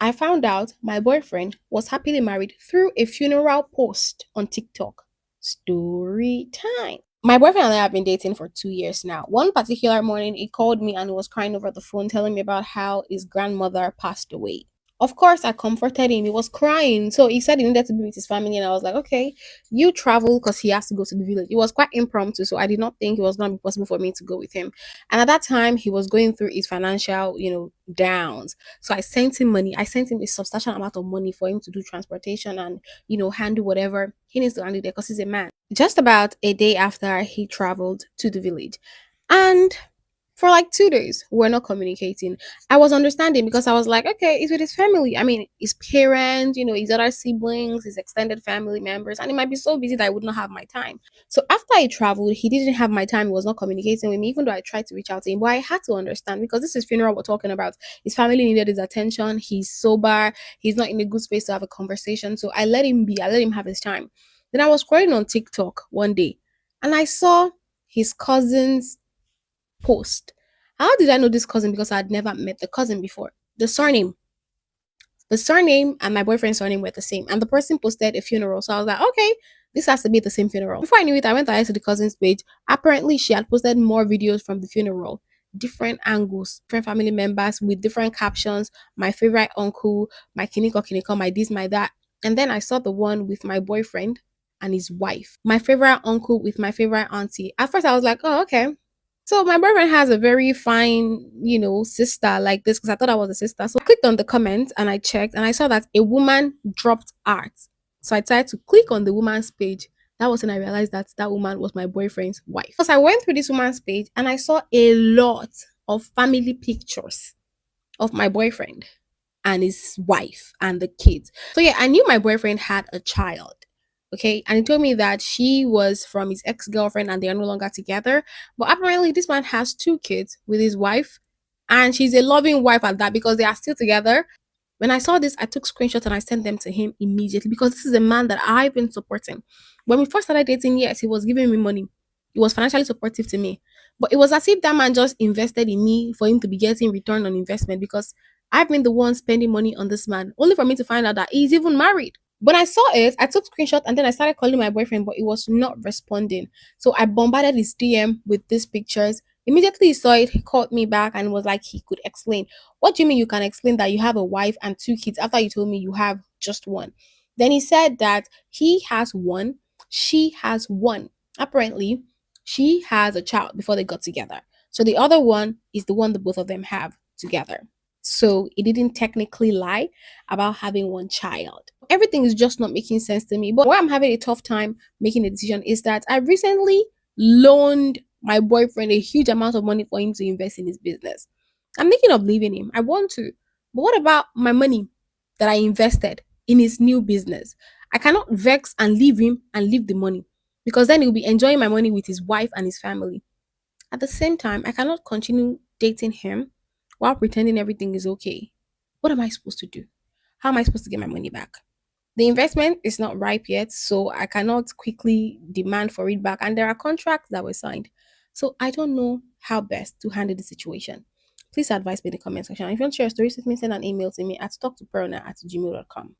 I found out my boyfriend was happily married through a funeral post on TikTok. Story time. My boyfriend and I have been dating for 2 years now. One particular morning, he called me and he was crying over the phone, telling me about how his grandmother passed away. Of course, I comforted him. He was crying. So he said he needed to be with his family. And I was like, okay, you travel because he has to go to the village. It was quite impromptu. So I did not think it was going to be possible for me to go with him. And at that time, he was going through his financial, downs. So I sent him money. I sent him a substantial amount of money for him to do transportation and, handle whatever he needs to handle there because he's a man. Just about a day after he traveled to the village. And for like 2 days, we're not communicating. I was understanding because I was like, okay, he's with his family. I mean, his parents, his other siblings, his extended family members, and he might be so busy that I would not have my time. So after I traveled, he didn't have my time. He was not communicating with me, even though I tried to reach out to him. But I had to understand because this is funeral we're talking about. His family needed his attention. He's sober. He's not in a good space to have a conversation. So I let him be. I let him have his time. Then I was scrolling on TikTok one day, and I saw his cousin's post. How did I know this cousin? Because I had never met the cousin before. The surname and my boyfriend's surname were the same. And the person posted a funeral. So I was like, okay, this has to be the same funeral. Before I knew it, I went ahead to the cousin's page. Apparently, she had posted more videos from the funeral, different angles, different family members with different captions. My favorite uncle, my kiniko, my this, my that. And then I saw the one with my boyfriend and his wife. My favorite uncle with my favorite auntie. At first, I was like, oh, okay. So my boyfriend has a very fine, sister like this because I thought I was a sister. So I clicked on the comments and I checked and I saw that a woman dropped art. So I tried to click on the woman's page. That was when I realized that that woman was my boyfriend's wife. Because I went through this woman's page and I saw a lot of family pictures of my boyfriend and his wife and the kids. So yeah, I knew my boyfriend had a child. Okay. And he told me that she was from his ex-girlfriend and they are no longer together. But apparently this man has two kids with his wife. And she's a loving wife at that because they are still together. When I saw this, I took screenshots and I sent them to him immediately because this is a man that I've been supporting. When we first started dating, yes, he was giving me money. He was financially supportive to me. But it was as if that man just invested in me for him to be getting return on investment because I've been the one spending money on this man, only for me to find out that he's even married. When I saw it, I took screenshot and then I started calling my boyfriend, but it was not responding. So I bombarded his DM with these pictures. Immediately he saw it, he called me back and was like he could explain. What do you mean you can explain that you have a wife and two kids after you told me you have just one? Then he said that he has one, she has one. Apparently, she has a child before they got together. So the other one is the one that both of them have together. So it didn't technically lie about having one child. Everything is just not making sense to me. But why I'm having a tough time making a decision is that I recently loaned my boyfriend a huge amount of money for him to invest in his business. I'm thinking of leaving him. I want to. But what about my money that I invested in his new business? I cannot vex and leave him and leave the money because then he'll be enjoying my money with his wife and his family. At the same time, I cannot continue dating him while pretending everything is okay. What am I supposed to do? How am I supposed to get my money back? The investment is not ripe yet, so I cannot quickly demand for it back. And there are contracts that were signed. So I don't know how best to handle the situation. Please advise me in the comment section. If you want to share your stories with me, send an email to me at talktoperona@gmail.com.